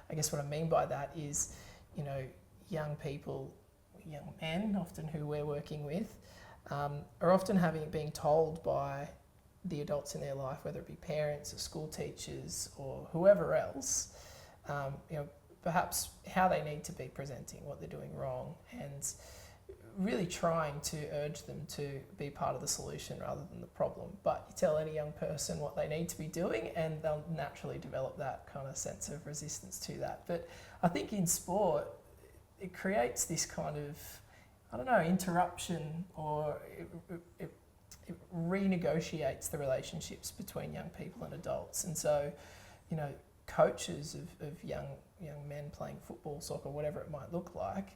I guess what I mean by that is, young people, young men often who we're working with, are often being told by the adults in their life, whether it be parents or school teachers or whoever else, perhaps how they need to be presenting, what they're doing wrong, and really trying to urge them to be part of the solution rather than the problem. But you tell any young person what they need to be doing and they'll naturally develop that kind of sense of resistance to that. But I think in sport, it creates this kind of, interruption, or it renegotiates the relationships between young people and adults. And so, coaches of young men playing football, soccer, whatever it might look like,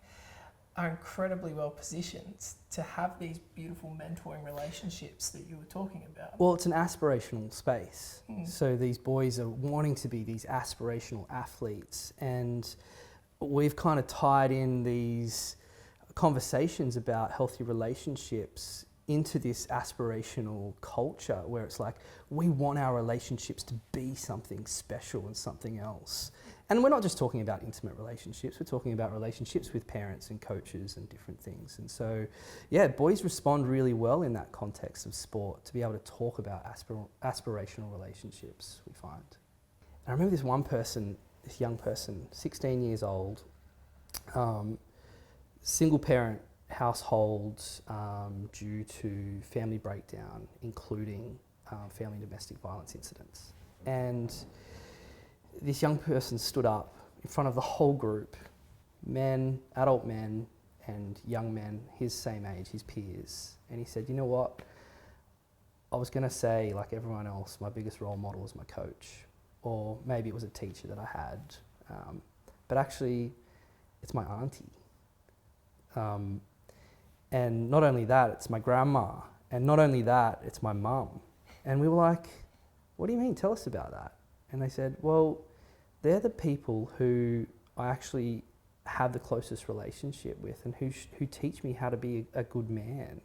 are incredibly well positioned to have these beautiful mentoring relationships that you were talking about. Well, it's an aspirational space. So these boys are wanting to be these aspirational athletes, and we've kind of tied in these conversations about healthy relationships into this aspirational culture where it's like, we want our relationships to be something special and something else. And we're not just talking about intimate relationships, we're talking about relationships with parents and coaches and different things. And so, boys respond really well in that context of sport to be able to talk about aspirational relationships, we find. And I remember this young person, 16 years old, single parent household due to family breakdown, including family domestic violence incidents. And this young person stood up in front of the whole group, men, adult men and young men, his same age, his peers. And he said, you know what? I was going to say, like everyone else, my biggest role model is my coach. Or maybe it was a teacher that I had. But actually, it's my auntie. And not only that, it's my grandma. And not only that, it's my mum. And we were like, what do you mean? Tell us about that. And they said, well, they're the people who I actually have the closest relationship with and who teach me how to be a good man.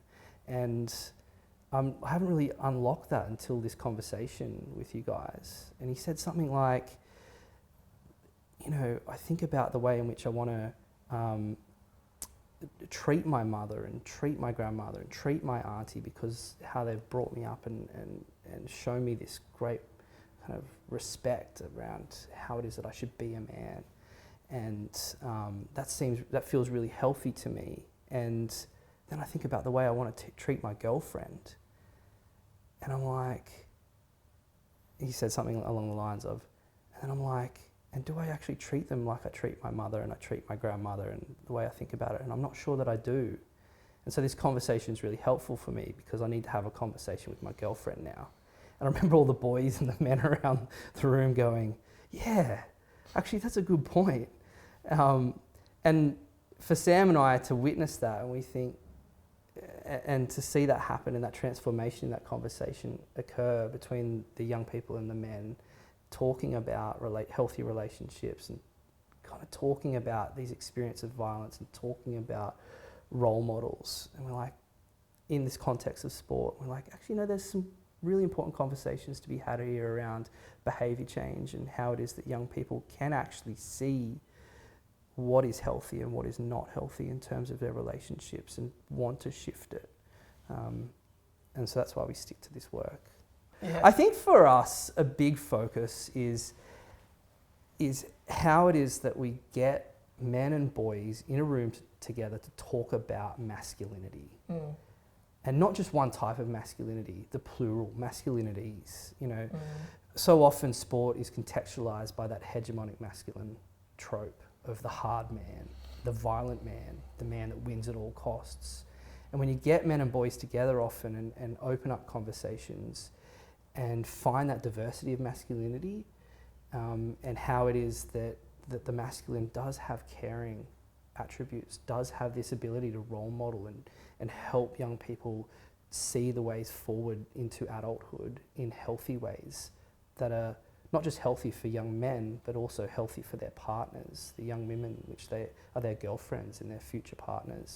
And I haven't really unlocked that until this conversation with you guys. And he said something like, I think about the way in which I want to treat my mother and treat my grandmother and treat my auntie, because how they've brought me up and shown me this great kind of respect around how it is that I should be a man. And that feels really healthy to me. And then I think about the way I want to treat my girlfriend. And I'm like, he said something along the lines of, and I'm like, and do I actually treat them like I treat my mother and I treat my grandmother and the way I think about it? And I'm not sure that I do. And so this conversation is really helpful for me because I need to have a conversation with my girlfriend now. And I remember all the boys and the men around the room going, yeah, actually that's a good point. And for Sam and I to witness that, and we think, and to see that happen and that transformation, that conversation occur between the young people and the men, talking about healthy relationships and kind of talking about these experiences of violence and talking about role models. And we're like, in this context of sport, we're like, actually, there's some really important conversations to be had here around behaviour change and how it is that young people can actually see what is healthy and what is not healthy in terms of their relationships and want to shift it. And so that's why we stick to this work. Yeah. I think for us, a big focus is how it is that we get men and boys in a room together to talk about masculinity. And not just one type of masculinity, the plural masculinities. So often sport is contextualized by that hegemonic masculine trope of the hard man, the violent man, the man that wins at all costs. And when you get men and boys together often and open up conversations and find that diversity of masculinity, and how it is that the masculine does have caring attributes, does have this ability to role model and help young people see the ways forward into adulthood in healthy ways that are not just healthy for young men, but also healthy for their partners, the young women, which they are their girlfriends and their future partners.